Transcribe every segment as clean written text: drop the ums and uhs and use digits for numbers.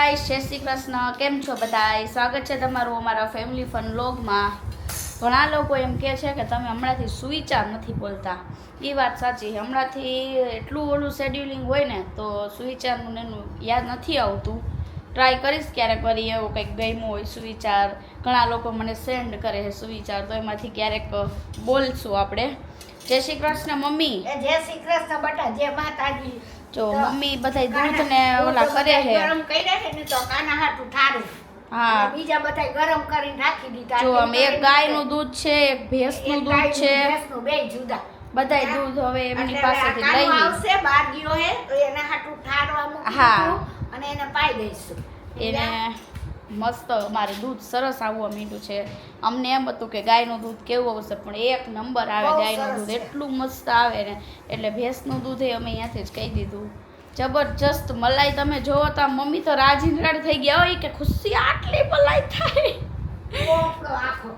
Guys, જય શ્રી કૃષ્ણ. કેમ છો બધાય? સ્વાગત છે તમારું અમારા ફેમિલી ફન વ્લોગમાં. ઘણા લોકો એમ કહે છે કે તમે હમણાંથી સુવિચાર નથી બોલતા. એ વાત સાચી. હમણાંથી એટલું ઓલું શેડ્યુલિંગ હોય ને તો સુવિચારનું એનું યાદ નથી આવતું. ટ્રાય કરીશ ક્યારેક વળી એવું કંઈક ગમ્યું હોય સુવિચાર. ઘણા લોકો મને સેન્ડ કરે છે સુવિચાર, તો એમાંથી ક્યારેક બોલશું આપણે. જય શ્રી કૃષ્ણ મમ્મી. જય શ્રી કૃષ્ણ બેટા, જય માતાજી. જો મમ્મી બધાય દૂધ ને ઓલા કરે છે. ગરમ કર્યા છે ને તો કાના હાટું ઠારું. હા, બીજા બધાય ગરમ કરીને રાખી દીધા. જો આમ એક ગાયનું દૂધ છે, એક ભેંસનું દૂધ છે, ભેંસનું બે જુદા. બધાય દૂધ હવે એમની એટલે પાસેથી આ કાનો લઈ આવશે બાર ગયો હે તો એના હાટું ઠારવા મૂકી હા. દીધું અને એને પાઈ દઈશું. એને મસ્ત મારે દૂધ સરસ આવવા માંડ્યું છે. અમને એમ હતું કે ગાયનું દૂધ કેવું આવશે, પણ એક નંબર આવે. બહુ ગાયનું સરસ દૂધ છે. એટલું મસ્ત આવે ને, એટલે ભેંસનું દૂધ એ અમે અહીંયાથી જ કહી દીધું. જબરજસ્ત મલાઈ તમે જોવો તો મમ્મી તો રાજીનરાડ થઈ ગયા હોય કે ખુશી આટલી મલાઈ થાય. કોકડો આખો.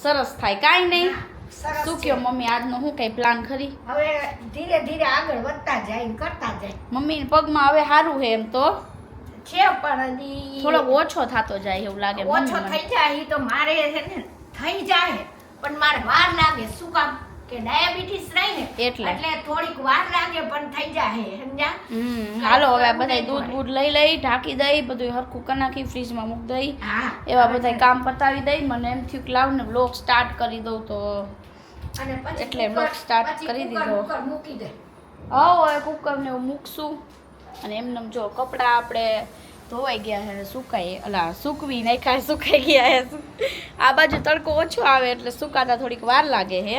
સરસ થાય. કાંઈ નહીં. સરસ શું છે. કયો મમ્મી, આજનો શું કઈ પ્લાન ખરી? હવે ધીરે ધીરે આગળ વધતા જાય ને કરતા જાય મમ્મી પગમાં હવે સારું છે એમ તો, છે, પણ ઈ થોડો ઓછો થતો જાય એવું લાગે ઓછો મમ્મીને. થઈ જાય ઈ તો મારે છે ને થઈ જાય, પણ મારે વાર લાગે. શું કામ કે ડાયાબિટીસ રહી ને એટલે. થોડીક વાર લાગે, પણ થઈ જાય. સમજ્યા? હાલો હવે બધા દૂધ બૂધ લઈ લઈ, ઢાંકી દઈ, બધું હરખું કરી નાખી, ફ્રીજમાં મૂકી દઈ, હા, એવા બધા કામ પતાવી દઈ. મને એમ થયું કે લાવ ને બ્લોગ સ્ટાર્ટ કરી દઉં, તો અને પછી એટલે કુકર- vlog start પછી કરી કુકર દીધો. બુકર મૂકી દે. હવે કુકરને એવું મૂકશું. અને એમને જો કપડાં આપણે ધોવાઈ ગયા છે, સુકાઈ અલા સૂકવી નાખ્યા, સુકાઈ ગયા છે. આ બાજુ તડકો ઓછો આવે એટલે સુકાતા થોડીક વાર લાગે છે,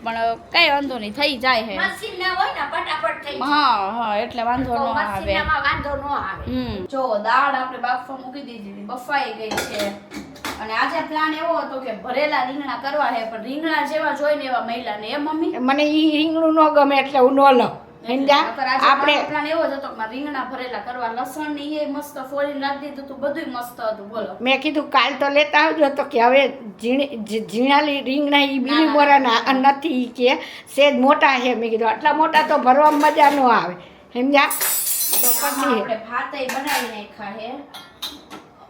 પણ કઈ વાંધો નહીં, થઈ જાય છે. મશીન ના હોય ને ફટાફટ થઈ જાય. હા હા, એટલે વાંધો તો ન આવે. મશીનમાં વાંધો ન આવે. જો દાળ આપણે બાફવા મૂકી દીધી, બફાઈ ગઈ છે. અને આજે પ્લાન એવો હતો કે ભરેલા રીંગણા કરવા છે, પણ રીંગણા જેવા જોઈને એવા મહિલા ને, એ મમ્મી મને ઈ રીંગણું ન ગમે એટલે હું ન લઉં. આપણે પ્લાન એવો જ હતો કે રીંગણા ભરેલા કરવા. લસણ ની એ મસ્ત ફોડીને રાખી દીધું હતું, બધું મસ્ત હતું. બોલો. મેં કીધું કાલ તો લેતા આવજો, તો કે હવે ઝીણાલી રીંગણા ઈ બીલી મોરાના નથી, ઈ કે સેજ મોટા છે. મેં કીધું આટલા મોટા તો ભરવામાં મજા ન આવે. સમજ્યા? તો પછી આપણે ભાતય બનાવી નાખ્યા છે,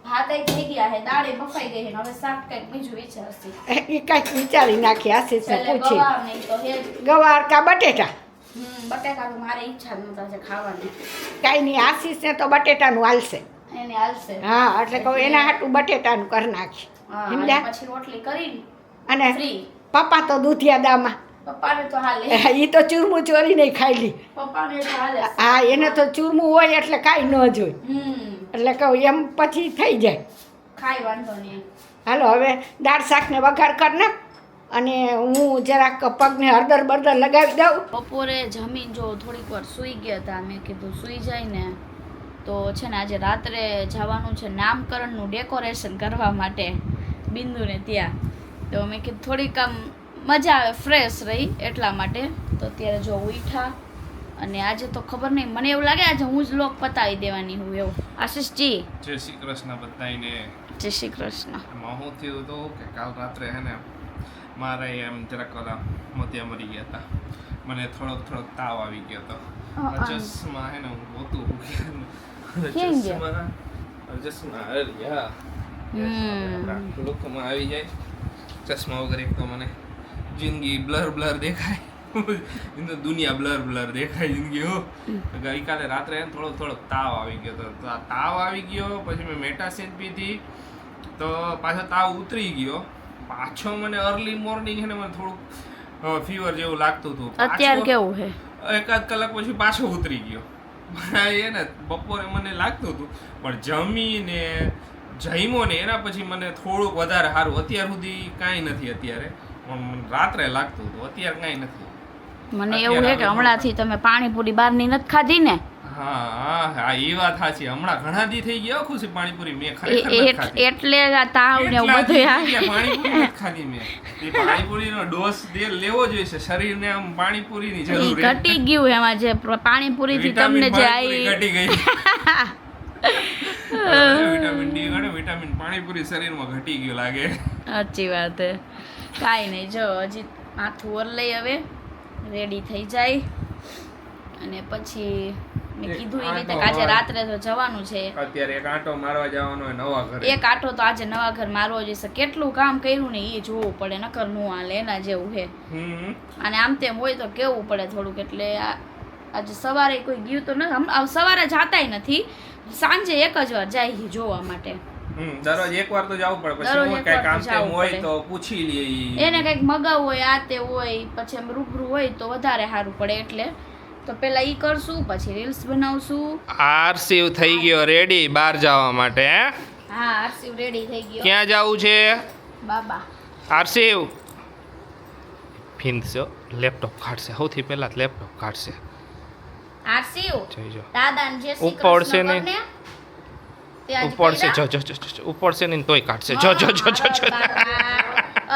ભાતય થઈ ગયા છે, દાળે બફાઈ ગઈ છે. હવે શાક કંઈક બીજું વિચારશે. એ કાંઈક વિચારી નાખી. આશીષને એટલે પૂછી ગવાર નહીં તો હે ગવાર કા બટેટા. બટાકા તો મારે ઈચ્છા જ નતા છે ખાવાની. કાંઈ નહીં, આશીષને તો બટેટાનું હાલશે. એને હાલશે. હા, એટલે કહું એના હાટું બટેટાનું કરી નાખી. હા, સમજ્યા? અને પછી રોટલી કરીને અને ફ્રી. પપ્પા તો દૂધિયા દામાં પપ્પાને તો હાલે. ઈ તો ચૂરમું ચોરી નહીં ખાઈ લી. પપ્પાને તો હાલે. હા, એને તો ચૂરમું હોય એટલે કાંઈ ન જોઈ. એટલે કહું એમ પછી થઈ જાય. ખાઈ વાંધો નહીં. હાલો હવે દાળ શાકને વઘાર કર નાખ, અને હું જરાક પગને હળદર બળદર લગાવી દઉં. બપોરે જમીન જો થોડીક વાર સૂઈ ગયા હતા. મેં કીધું સૂઈ જાય ને તો છે ને આજે રાત્રે જવાનું છે નામકરણનું ડેકોરેશન કરવા માટે બિંદુને ત્યાં. તો મેં કીધું થોડીક આમ મજા આવે, ફ્રેશ રહી એટલા માટે. તો અત્યારે જો ઉઠા, અને આજે તો ખબર નહીં, મને એવું લાગે આજે હું જ લોક પતાવી દેવાની હું એવું. આશીષજી જય શ્રી કૃષ્ણ બધાને. જય શ્રી કૃષ્ણ. એમાં શું થયું હતું કે કાલ રાત્રે હે ને મારે એમ જરાક ઓલા મોતિયા મરી ગયા હતા. મને થોડોક તાવ આવી ગયો હતો. ચશ્મા હે ને હું ગોતું કેમ ગયા? ચશ્મા અરે લોકોમાં આવી જાય ચશ્મા વગર. એક તો મને જિંદગી બ્લર દેખાય, દુનિયા બ્લર દેખાય જિંદગી. હો ગઈકાલે રાત્રે થોડોક તાવ આવી ગયો હતો. તો આ તાવ આવી ગયો પછી મેં મેટાસિન પીધી, તો પાછો તાવ ઉતરી ગયો. પાછો મને અર્લી મોર્નિંગ છે ને મને થોડુંક ફીવર જેવું લાગતું હતું. અત્યારે કેવું છે? એકાદ કલાક પછી પાછો ઉતરી ગયો. એ ને બપોરે મને લાગતું હતું, પણ જમીને જમ્યો ને એના પછી મને થોડુંક વધારે સારું. અત્યાર સુધી કાંઈ નથી. અત્યારે પણ રાત્રે લાગતું હતું, અત્યારે કાંઈ નથી. મને એવું છે કે હમણાંથી તમે પાણીપુરી બહારની નથી ખાધી ને? હા, એ વાત સાચી. હમણાં ઘણા દી થઈ ગયા ખુશી પાણીપુરી મેં ખરેખર નથી ખાધી. એટલે આ તાવ ને એવું બધું પાણીપુરી નથી ખાધી મેં. એ પાણીપુરીનો ડોઝ લેવો જોઈએ છે. શરીરને આમ પાણીપુરીની જરૂર છે. ઘટી ગયું એમાં જે પાણીપુરી થી તમને જે આવી ઘટી ગઈ. વિટામિન ડી ગણે, વિટામિન પાણીપુરી શરીરમાં ઘટી ગયું લાગે. સાચી વાત હે. કાંઈ નહીં, જો હજી માથું ઓર લઈ હવે રેડી થઈ જાય, અને પછી મેં એક કીધું એ રીતે આંટો કે આજે માર. રાત્રે તો જવાનું છે. અત્યારે એક આંટો મારવા જવાનો હોય નવા ઘરે. એક આઠો તો આજે નવા ઘર મારવો જોઈશે. કેટલું કામ કર્યું ને એ જોવું પડે, નકર નું હાલે એના જેવું છે. હમ અને આમ તેમ હોય તો કેવું પડે થોડુંક. એટલે આજે સવારે કોઈ ગયું તો નથી, સવારે જાતાય નથી, સાંજે એક જ વાર જાય છે જોવા માટે. દરરોજ એકવાર તો જવું પડે, દરરોજ પછી એકવાર કઈ કામ તો તેમ જાવું હોય પડે. તો પૂછી લઈએ ઈ. એને કંઈક મગાવવું હોય, આ તે હોય, પછી એમ રૂબરૂ હોય તો વધારે સારું પડે. એટલે તો પેલા ઈ કરશું, પછી રીલ્સ બનાવશું. આરસીવ થઈ ગયો રેડી બહાર જવા માટે. હે હા, આરસીવ રેડી થઈ ગયો. ક્યાં જવું છે બાબા આરસીવ? ફીનશો લેપટોપ કાઢશે, સૌથી પહેલા લેપટોપ કાઢશે. આરસીવ જોઈજો દાદાને જે શ્રી ઉપડશે કૃષ્ણ ને? કરને, તે આજે ઉપડશે, કર્યા? જો જો જો ઉપડશે ને તોય કાઢશે. જો જો જો જો જો બાપા,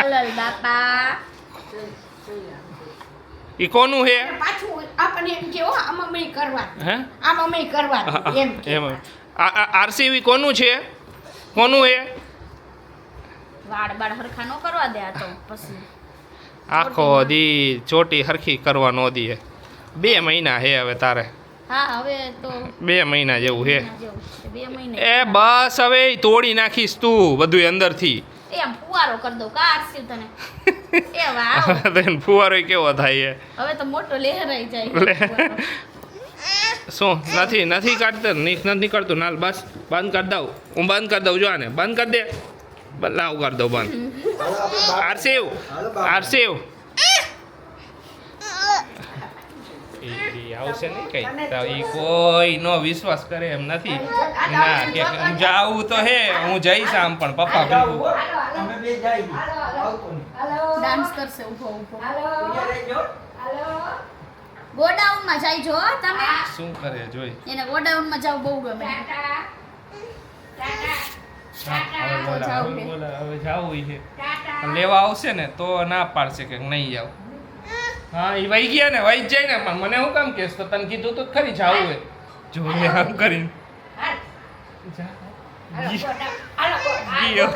અલલ બાપા. ઈ કોનું હે? પાછું આપણને એમ કે આમાં મેં કરવાનું, હે આમાં મેં કરવાનું એમ કે. એમ આરસીવી કોનું છે? કોનું હે? વાળ બાળ હરખા નો કરવા દે આ તો પછી. આખો દી ચોટી હરખી કરવા નો દી. 2 મહિના હે હવે તારે, હા હવે તો 2 મહિના જેવું હે. જેવું છે. 2 મહિને એ બસ હવે ઈ તોડી નાખીશ તું બધું અંદરથી. એ આમ ફુવારો કરી દઉં કા આરસીવ તને. એ વાવ, તને ફુવારો કેવો થાય છે? હવે તો મોટો લહેરાઈ જાય. લે. શું નથી કાઢતો? નથી કરતું. નાલ બસ બંધ કરી દઉં, હું બંધ કરી દઉં. જો આને બંધ કરી દે. લાવ કરી દઉં બંધ. આરસીવ આવશે નહીં કઈ તો ઈ કોઈ નો વિશ્વાસ કરે એમ નથી. ના કે હું જાવું તો હે, હું જઈશ આમ, પણ પપ્પા ભેગું. ડાન્સ કરશે ઊભો ઊભો. ગોડાઉન માં જાય જો તમે. શું કરે જોઈ. એને ગોડાઉન માં જાવ બહુ ગમે. હવે જાવું છે. લેવા આવશે ને તો ના પાડશે કે નહીં જાવ. હા એ વહી ગયા ને, વહી જ જાય ને. પણ મને હું કામ કહેશ? તો તને કીધું તો ખરી જાવું હોય. જોઈએ આમ કરીને ગયો.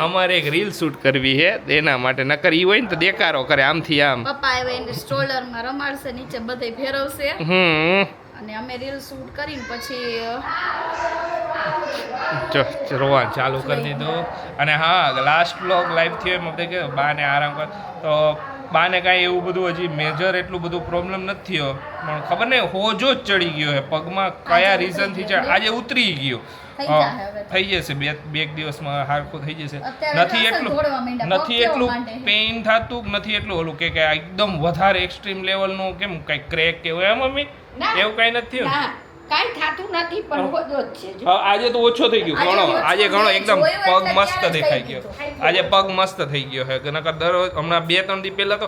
અમારે એક રીલ શૂટ કરવી છે એના માટે, નકર ઈ હોય ને તો દેકારો કરે આમથી આમ. પપ્પા હવે એને સ્ટ્રોલર માં રમાડશે, નીચે બધે ફેરવશે અને અમે રીલ શૂટ કરીને પછી જો રોવાનું ચાલુ કરી દીધું. અને હા, લાસ્ટ બ્લોગ લાઈવ થયો એમ આપણે કે બાને આરામ કર, તો બાને કાંઈ એવું બધું હજી મેજર એટલું બધું પ્રોબ્લેમ નથી થયો, પણ ખબર નહીં હોજો જ ચડી ગયો છે પગમાં. કયા રીઝનથી છે આજે ઉતરી ગયો. થઈ જાય હવે. થઈ જશે બે દિવસમાં હારખું થઈ જશે. અત્યારે નથી તો અસલ દોડવા એટલું માંડ્યા. નથી પગ કેવો એટલું માંડે. પેઇન થતું, નથી એટલું ઓલું કે એકદમ વધારે એક્સ્ટ્રીમ લેવલનું કેમ કંઈક ક્રેક કે એવું. એમ મમ્મી ના. એવું કાંઈ નથી થયું? ના કાંઈ થતું નથી, પણ હોજો જ છે જો. હા, આજે તો ઓછો થઈ ગયો ઘણો. આજે ઘણો એકદમ જોયું પગ એટલે મસ્ત ત્યારે જ દેખાઈ થઈ ગયો. ગયું. આજે પગ મસ્ત થઈ ગયો છે. નકર દરરોજ હમણાં 2-3 દી પહેલા તો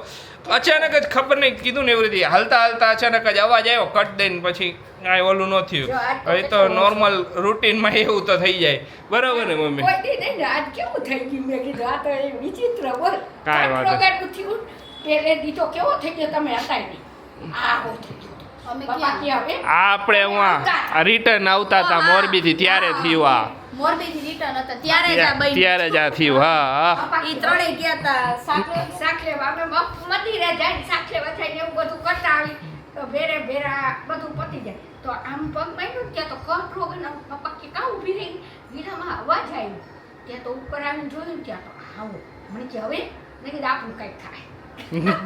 અચાનક જ ખબર નહીં કીધું ને એવી રીતે હાલતા અચાનક જ અવાજ આવ્યો કટ દઈને, પછી કાંઈ ઓલું ન થયું. જો આજ તો હવે તો નોર્મલ રૂટીનમાં એવું તો થઈ જાય. બરાબર ને મમ્મી? કોઈ દી નહીં ને, આજ કેવું થઈ ગયું મેં કીધું આ તો એ વિચિત્ર બોલ. કાંઈ વાંધો આટલો ગાડું થયું પેલે દી તો કેવો થઈ ગયો તમે હતા નહીં. આવો થઈ ગયો. અમે પપ્પા ક્યાં? કે હવે આપણે હું રિટર્ન આવતા હતા મોરબીથી ત્યારે થયું. આ મોરબી થી રિટર્ન હતા ત્યારે જ આ બન્યું. ત્યારે જ આ થયું. હા ઈ ત્રણેય ગયા હતા સાથે. સાખલેવા અમે મંદિરે જાય સાખલેવા થઈને એવું બધું કરતા આવી તો ભેરે ભેરા બધું પતી જાય. તો આમ પગ માંડ્યું ત્યાં તો કંટ્રો વગર પપ્પા કે કાં ઊભી રહી વીરામાં અવાજ આવ્યો. ત્યાં તો ઉપર આવીને જોયું ત્યાં તો આવો મને કે હવે મેં કીધું આપણું કંઈક થાય.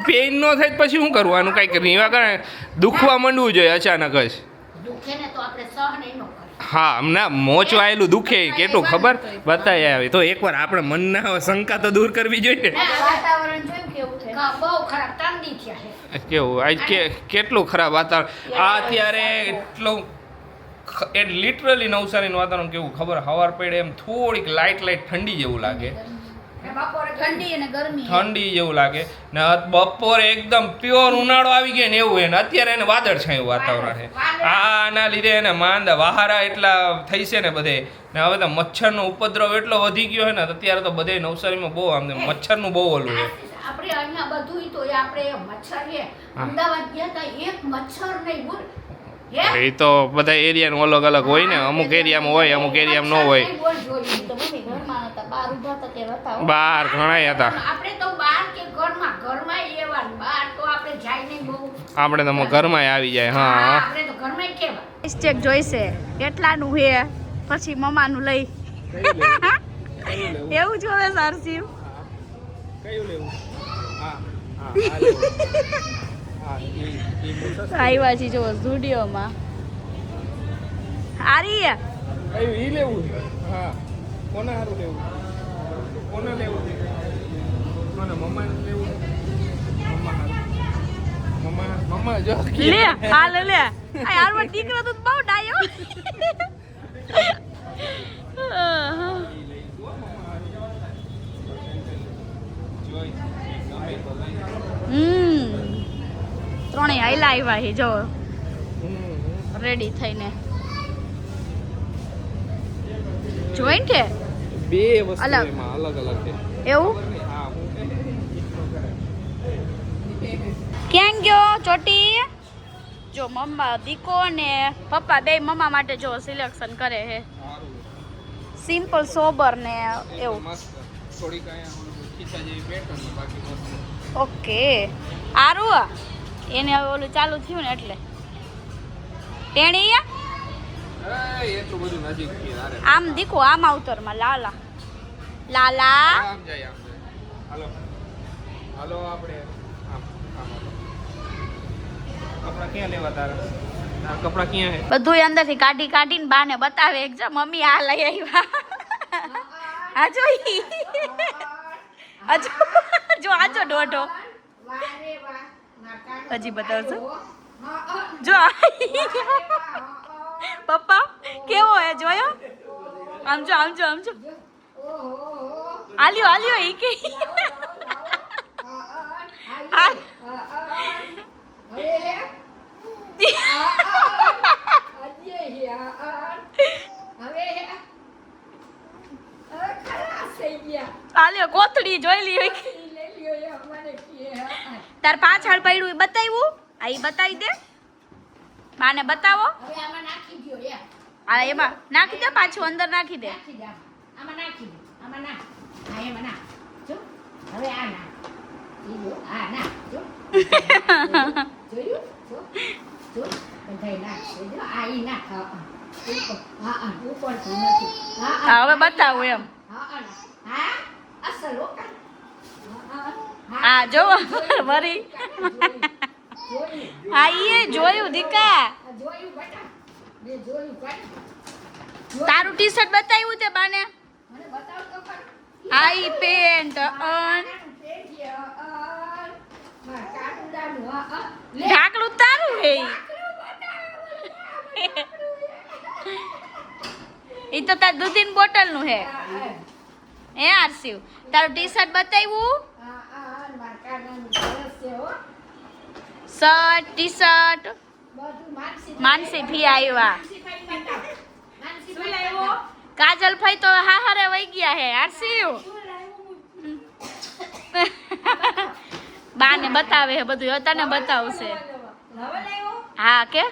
પેઇન ન થાય તો પછી શું કરવાનું? કાંઈક રીવા કરે દુખવા માંડવું જોઈએ અચાનક જ. દુખે ને તો આપણે સહન ન કરીએ. હા, હમણાં મોચવાયેલું દુખે કેટલું ખબર બતાવી આવી તો એકવાર આપણે મનના શંકા તો દૂર કરવી જોઈએ ને. વાતાવરણ જોયું કેવું છે. બહુ ખરાબ ઠંડી થયા છે. કેવું આજ કેટલું ખરાબ વાતાવરણ આ અત્યારે એટલું લિટરલી નવસારીનું વાતાવરણ કેવું ખબર, હવાર પડે એમ થોડીક લાઇટ ઠંડી જેવું લાગે, ને બપોરે ઠંડી અને ગરમી. ઠંડી જેવું લાગે ને બપોરે એકદમ પ્યોર ઉનાળો આવી ગયો ને એવું એને અત્યારે એને વાદળછાયું વાતાવરણ છે. આના લીધે એને માંદા વહારા એટલા થઈ છે ને બધે. ને હવે તો મચ્છરનો ઉપદ્રવ એટલો વધી ગયો છે ને અત્યારે તો બધે નવસારીમાં બહુ આમ મચ્છરનું બહુ ઓલું છે. આપણે અહીંયા બધું તો આપણે મચ્છર છે. અમદાવાદ ગયા તા એક મચ્છર નહીં બોલ. એ તો બધા એરિયાનું અલગ અલગ હોય ને, અમુક એરિયામાં હોય અમુક એરિયામાં ન હોય. તો મમ્મી ઘરમાં નતા બહાર ઊભા હતા કે હતા હો. બહાર ઘણાય હતા. આપણે તો બહાર કે ઘરમાં લેવાનું, બહાર તો આપણે જાય નહીં બહુ. આપણે તો ઘરમાં આવી જાય. હા આપણે તો ઘરમાં કેવા. પ્રાઇસ ચેક જોઈશે કેટલાનું છે પછી મમ્માનું લઈ એવું જોવે સરસીવ. કયું લેવું? આવ્યા છે જો સ્ટુડિયોમાં. આરી કયું ઈ લેવું? હા કોને હારું લેવું? કોને લેવું? કોને મમ્માને લેવું? મમ્મા હારું. મમ્મા જો લે હાલ લે આ યાર માં દીકરો તો બહુ ડાયો. ત્રણેય આયલા આવ્યા છે જો રેડી થઈને. જોઈન્ટ છે બે વસ્તુ અલગ. એમાં અલગ અલગ છે. એવું હા ક્યાં ગયો ચોટી? જો મમ્મા દીકો ને પપ્પા બે મમ્મા માટે જો સિલેક્શન કરે છે સિમ્પલ સોબર ને એવું. મસ્ત થોડીક અહીંયા ખીચા જેવી પેટર્ન ને બાકી મસ્ત. ઓકે આરું એને હવે ઓલું ચાલુ થયું ને એટલે તેણી એટલું બધું નજીક થી અરે આમ દીકો આમ આવતરમાં લાલા લાલા આમ જાય હાલો હાલો આપણે આમ હાલો. કપડા ક્યાં લેવા તારા કપડા ક્યાં હે? બધું અંદરથી કાઢી કાઢીને બાને બતાવે એક જો મમ્મી આ લઈ આવ્યા. આ જો ઈ. આજો જો આજો દોઢો વારે વાહ. હજી બતાવજો જો પપ્પા કેવો હે જોયો? આમ જો આમ જો આમ જો આલ્યો આલ્યો ઈ કે આ આલ્યો કોથળી જોઈ લી તાર પાછળ પડ્યું એ બતાવ્યું આ ઈ બતાવી દે માને બતાવો. આ એમાં નાખી દે પાછું અંદર નાખી દે. હા હવે બતાવું એમ. હા જો વરી હા ઈ જોયું દીકા. તારું ટી શર્ટ બતાવ્યું તે બાને? આઈ પેન્ટ ઢાકલું તારું હે ઈ તો તાર દૂધીની બોટલ નું હે. હે આરસીવ તારું ટી શર્ટ બતાવ્યું? શર્ટ ટી શર્ટ માનસી ફી આવ્યા. કાજલ ફઈ તો હારે વઈ ગયા હે આરસીવ. બાને બતાવે હે બધું હવે તને બતાવશે. હા કે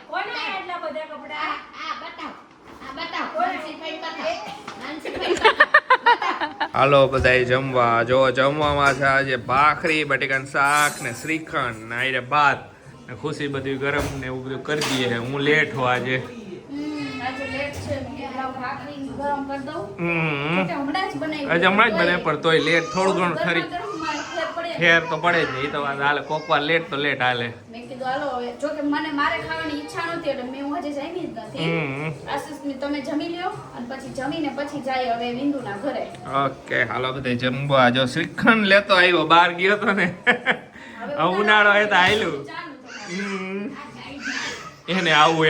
હાલો બધાય જમવા. જો જમવામાં છે આજે ભાખરી બટેકાનું શાક ને શ્રીખંડ ને આયરે ભાત ને ખુશી બધું ગરમ ને એવું બધું કરી દઈએ. હું લેટ હો આજે. આજે લેટ છે ભાખરી ગરમ કરી દઉં. આજે હમણાં જ બનાવી હમણાં જ બને પણ તોય લેટ થોડું ઘણું ખરી ફેર તો પડે જ નહીં. એ તો વાત હાલે કોક વાર લેટ તો લેટ હાલે. મેં કીધું હાલો હવે જો કે મારે ખાવાની ઈચ્છા નહોતી એટલે મેં હજી જમી જ નથી. આશીષ તમે જમી લ્યો અને પછી જમીને પછી જાય હવે વિંદુના ઘરે. ઓકે હાલો બધા જમવા. જો શ્રીખંડ લેતો આવ્યો બહાર ગયો તો ને ઉનાળો એ તો આયલું એને આવું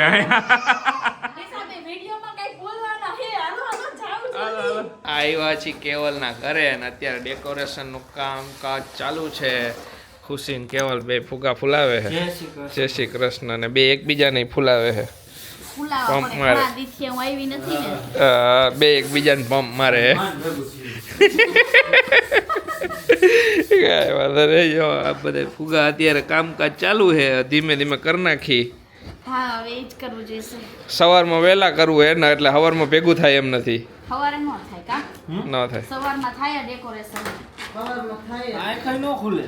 આવ્યા છીએ કેવલના ઘરે અને અત્યારે ડેકોરેશનનું કામકાજ ચાલુ છે. ખુશી ને કેવલ બે ફુગા ફુલાવે છે. જય શ્રી કૃષ્ણ ને બે એકબીજાને ફુલાવે છે. પંપ મારે બે એકબીજાને પંપ મારે આ બધા ફુગા અત્યારે કામકાજ ચાલુ છે. ધીમે ધીમે કરી નાખી. હા હવે એ જ કરવું જોઈશે. સવારમાં વહેલા કરવું એને એટલે સવારમાં ભેગું થાય એમ નથી. સવારે ન થાય કા ન થાય. સવારમાં થાય ડેકોરેશન. આંખ નો ખુલે.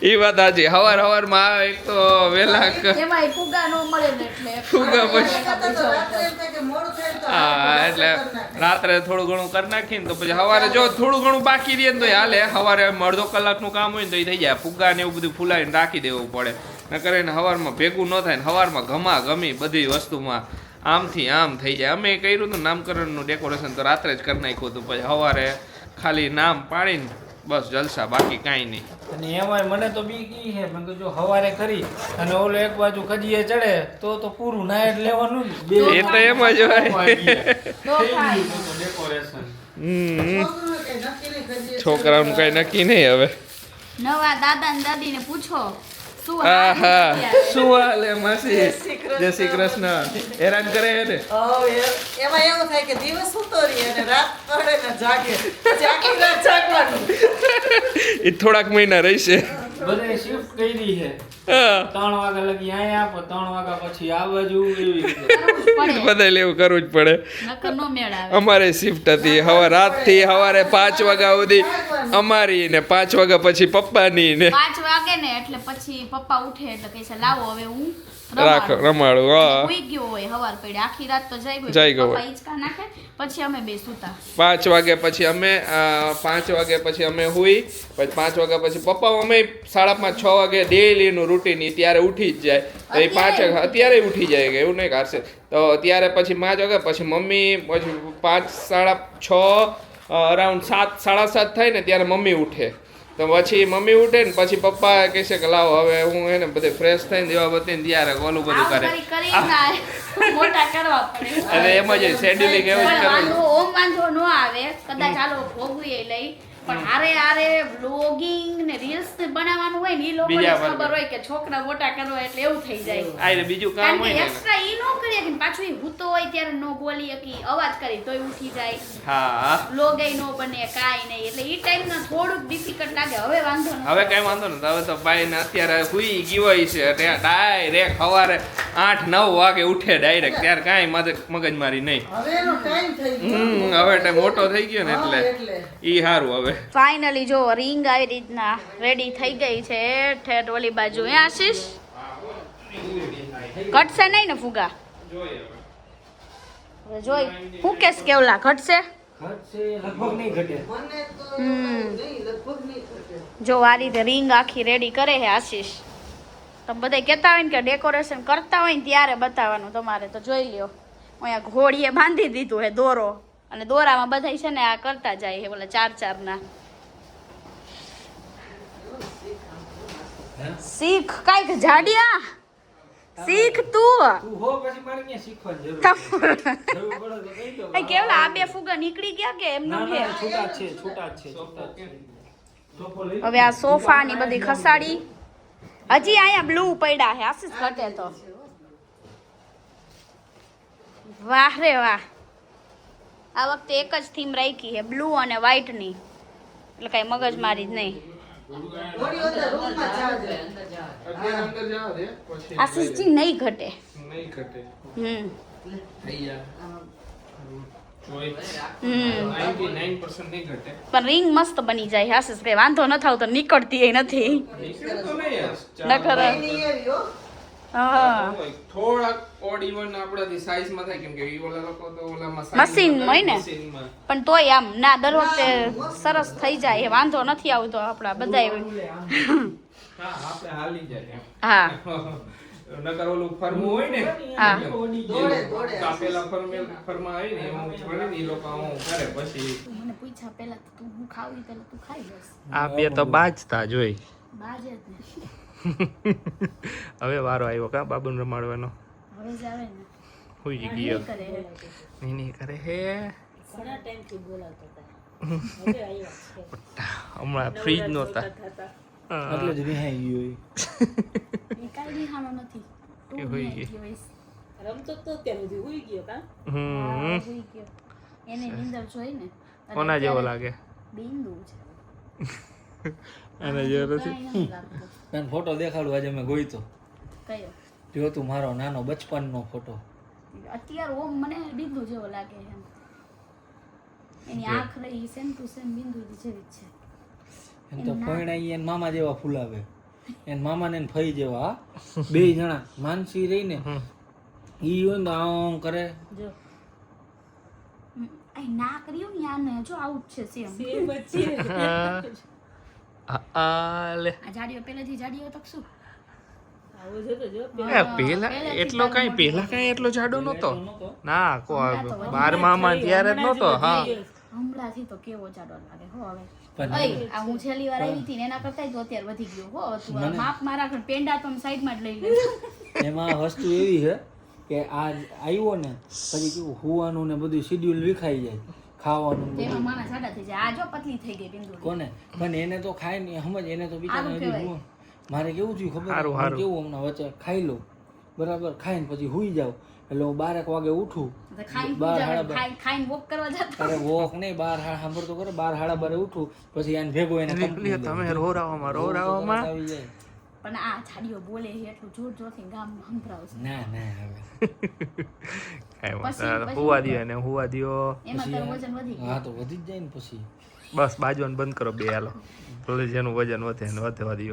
એ વાત સાચી. હવારમાં આવે એક તો વહેલા એમાંય ફુગા નો મળે ને એટલે ફુગા પછી હા એટલે રાત્રે થોડું ઘણું કરી નાખીને તો પછી સવારે જો થોડું ઘણું બાકી રહે ને તો હાલે. સવારે અડધો કલાકનું કામ હોય ને તો એ થઈ જાય. ફુગા ને એવું બધું ફૂલાવીને રાખી દેવું પડે. નકર એને સવારમાં ભેગું ન થાય ને સવારમાં ઘમા ગમી બધી વસ્તુમાં આમથી આમ થઈ જાય. અમે કર્યું હતું નામકરણનું ડેકોરેશન તો રાત્રે જ કરી નાખ્યું હતું. પછી સવારે ખાલી નામ પાડીને બસ જલસા, બાકી કાંઈ નહીં. અને એમાંય મને તો બીક ઈ છે મેં કીધું જો હવારે કરી અને ઓલો એક બાજુ કજીએ ચડે તો પૂરું ના જ લેવાનું ને. એ તો એમ જ હોય. ડેકોરેશન છોકરાઓનું કઈ નક્કી નહીં હવે. નવા દાદા ને દાદી ને પૂછો શું આહા હાલ શું હાલે માસી? જય શ્રી કૃષ્ણ. હેરાન કરે છે ને? એમાં એવું થાય કે દિવસ સૂતો રહે અને રાત પડે ને જાગે જાગવાનું. એ થોડાક મહિના રહેશે. બધે શિફ્ટ કરી છે. હા 3 વાગ્યા લગી અહીંયા પણ 3 વાગ્યા પછી આ બાજુ એવી રીતે. બધા લેવું કરવું જ પડે. નકર નો મેળ આવે. અમારે શિફ્ટ હતી હવે રાતથી સવારે 5 વાગ્યા સુધી અમારી ને 5 વાગ્યા પછી પપ્પાની ને 5 વાગે ને એટલે પછી પપ્પા ઉઠે એટલે કહે છે લાવો હવે હું રાખો રમાડું. હા સુઈ ગયો હોય હવાર પડી આખી રાત તો જાઈ જાય ગયો ગયો હોય. પપ્પા હિંચકા નાખે પછી અમે બે સૂતા. 5 વાગ્યા પછી અમે 5 વાગ્યા પછી અમે હુઈ. પછી 5 વાગ્યા પછી પપ્પા અમે 5:30 6 વાગે ડેલીનું રૂટીન ત્યારે ઉઠી જ જાય. તો એ 5 અત્યારે ઉઠી જાય કે એવું નહીં કારશે તો ત્યારે પછી 5 વાગ્યા પછી મમ્મી પછી 5 6:30 અરાઉન્ડ 7 7:30 થાય ને ત્યારે મમ્મી ઉઠે. તો પછી મમ્મી ઉઠે ને પછી પપ્પા કહે છે કે લાવો હવે હું એને બધે ફ્રેશ થઈને દેવા બતીને ત્યારે ઓલું બધું કરે. મોટા કરવા પડે અને એમાં જ શેડ્યુલિંગ એવું જ કરવાનું. ઓમ વાંધો ન આવે કદાચ ચાલો ભોગવીએ લઈ પણ હારે વ્લોગિંગ ને રીલ્સ બનાવવાનું હોય ને એ લોકોને બીજા ખબર હોય કે છોકરા મોટા કરવા એટલે એવું થઈ જાય. આ એટલે બીજું કામ કારણ હોય કે ને એક્સ્ટ્રા ઈ નો કરીએ કે પાછું ઈ હૂતો હોય ત્યારે નો બોલી શકી અવાજ કરી તોય ઉઠી જાય. હા વ્લોગ નો બને કાંઈ નહીં એટલે ઈ ટાઈમ ના થોડુંક ડિફિકલ્ટ લાગે. હવે વાંધો નથી. હવે કઈ વાંધો નથી. હવે તો બાઈ ને અત્યારે હુઈ ગયો હોય છે ત્યાં ડાયરેક્ટ સવારે 8-9 વાગે ઉઠે ડાયરેક્ટ. ત્યારે કાંઈ મગજમારી નહીં. હવે એનો ટાઈમ થઈ ગયો. હવે ટાઈમ મોટો થઈ ગયો ને એટલે એટલે ઈ સારું. હવે ફાઇનલી જો રિંગ આવી રીતના રેડી થઈ ગઈ છે ઠેઠ ઓલી બાજુ. હે આશીષ ઘટશે નહીં ને ફુગા? હવે જોઈ હું કેસ કેવલા ઘટશે? ઘટશે લગભગ નહીં ઘટે. મને તો હમ. નહીં લગભગ નહીં થશે. જો આ રીતે રિંગ આખી રેડી કરે છે આશીષ. તમે બધા કહેતા હોય ને કે ડેકોરેશન કરતા હોય ને ત્યારે બતાવવાનું તમારે તો જોઈ લ્યો. અહીંયા ઘોડીએ બાંધી દીધું હે દોરો અને દોરામાં બધા છે ને આ કરતા જાય છે બોલા 4-4 ના. શીખ કાંઈક જાડિયા શીખ તું તું હો પછી મારે ક્યાં શીખવાની જરૂર છે? જરૂર પડે તો કહી દો. એ કેવલા આ બે ફુગા નીકળી ગયા કે એમનો ના છે? ના છૂટા જ છે છૂટા જ છે છૂટા જ છે. સોફો લઈ હવે આ સોફા ની બધી ખસાડી હજી અહીંયા બ્લુ પડ્યા છે આશીષ ઘટે તો. વાહ રે વાહ. આ વખતે એક જ થીમ રાખી છે બ્લુ અને વ્હાઈટ ની એટલે કઈ મગજમારી જ નહીં. થોડી અંદર રૂમમાં જાજે. અંદર જાવ દે પછી આશીષજી નહીં ઘટે. નહીં ઘટે. હમ થઈ જાય. હમ 99% નહીં ઘટે. પણ રિંગ મસ્ત બની જાય આશીષ કઈ વાંધો ન થાવ તો નીકળતી એ નથી. નીકળે તો નહીં જ. નકર નહીં એવી હો. હા થોડાક ઓડ ઇવન આપણાથી સાઈઝમાં થાય કેમ કે ઈ ઓલા લોકો તો ઓલામાં મશીન હોય ને. મશીનમાં. પણ તોય આમ ના દર વખતે સરસ થઈ જાય એ વાંધો નથી આવતો આપણા બધા. હા આપણે હાલી જાય એમ. હા નકર ઓલું ફરમું હોય ને હા. દોડે દોડે. કાપેલા ફરમા આવી ને એમાં ભણે ને ઈ લોકો આવું કરે પછી મને પૂછા પહેલા તું હું ખાવી પહેલા તું ખાઈ લઈશ. આ બે તો બાજતા જોઈ. બાજે જ ને હવે વારો આવ્યો કા બાબુને રમાડવાનો. હવે જ આવે ને હુઈ ગયો નહીં કરે નહીં કરે હે ઘણા ટાઈમથી બોલાવતો હતા. હમણાં ફ્રી જ નહોતા. એટલે જ રિહાઈ ગયો ઈ. એ કાંઈ નિહાળો નથી. તું એ હોઈ નિહાળી ગઈ. હોઈશ. રમતો તો ત્યાં સુધી હુઈ ગયો કા હા, હમ હોઈ ગયો. એને નીંદર જોઈ ને અને કોના જેવો અત્યારે લાગે? બિંદુ છે. આને જેવો નથી. કાંઈ નથી લાગતું. તને ફોટો દેખાડું આજે મેં ગોઈતો. કયો? જો તું મારો નાનો બચપનનો ફોટો. અત્યારે ઓમ મને બિંદુ જેવો લાગે છે. એની આંખ રહી સેમ ટુ સેમ બિંદુ જેવી જ છે. એમ તો ફોયણા ઈ એન મામા જેવા ફૂલાવે એન મામા ને એન ફઈ જેવા બે જણા માનસી રહી ને ઈ હોય ને આમ કરે જો આ નાક રહ્યું ને આને જો આવું જ છે સેમ. સેમ જ છે લે આ જાડીઓ પહેલેથી જાડીઓ તક શું આવો જો તો જો પેલા એટલો કઈ પેલા કઈ એટલો જાડો નતો ના 12માં ત્યારે જ નતો. હા હમણાંથી તો કેવો જાડો લાગે હો હવે. પણ અય આ હું છેલ્લી વાર આવી હતી ને એના કરતા તો અત્યારે વધી ગયો હો. તું આ માપ મારા ઘર પેંડા તો સાઈડમાં જ લઈ લે. એમાં વસ્તુ એવી છે કે આ આવ્યો ને પછી કેવું હુવાનું ને બધું શિડ્યુલ વિખાઈ જાય ખાવાનું ને તેમાં બધું. મારા જાડા થઈ જાય. આ જો પતલી થઈ ગઈ બિંદુ. કોને પણ એને તો ખાય ને સમજ એને તો બિચારા સારું હજી કહેવાય. હુવા. મારે કેવું થયું ખબર સારું, હું સારું. કેવું હમણાં વચ્ચે ખાઈ લઉં બરાબર ખાઈને પછી હુઈ જાઉં એટલે હું 12 વાગે ઉઠું તો ખાઈને 12 પૂજા સાડા 12 ખાઈને વોક કરવા જતા. અરે વોક નહીં 12 સાંભળતો કરે 12 સાડા 12 ઉઠું પછી એને ભેગો એને કંપની તમે રોરાવામાં આવી જાય પણ આ જાડીઓ બોલે છે એટલું જોર જોરથી ગામમાં સંભળાવશે. ના ના હવે પછી- હુવા દો એને હુવા દો. એમાં તારું વજન વધી હા ગયું. તો વધી જ જાય ને પછી બસ બાજવાનું બંધ કરો બે હાલો. ભલે જેનું વજન વધે એને વધવા દો.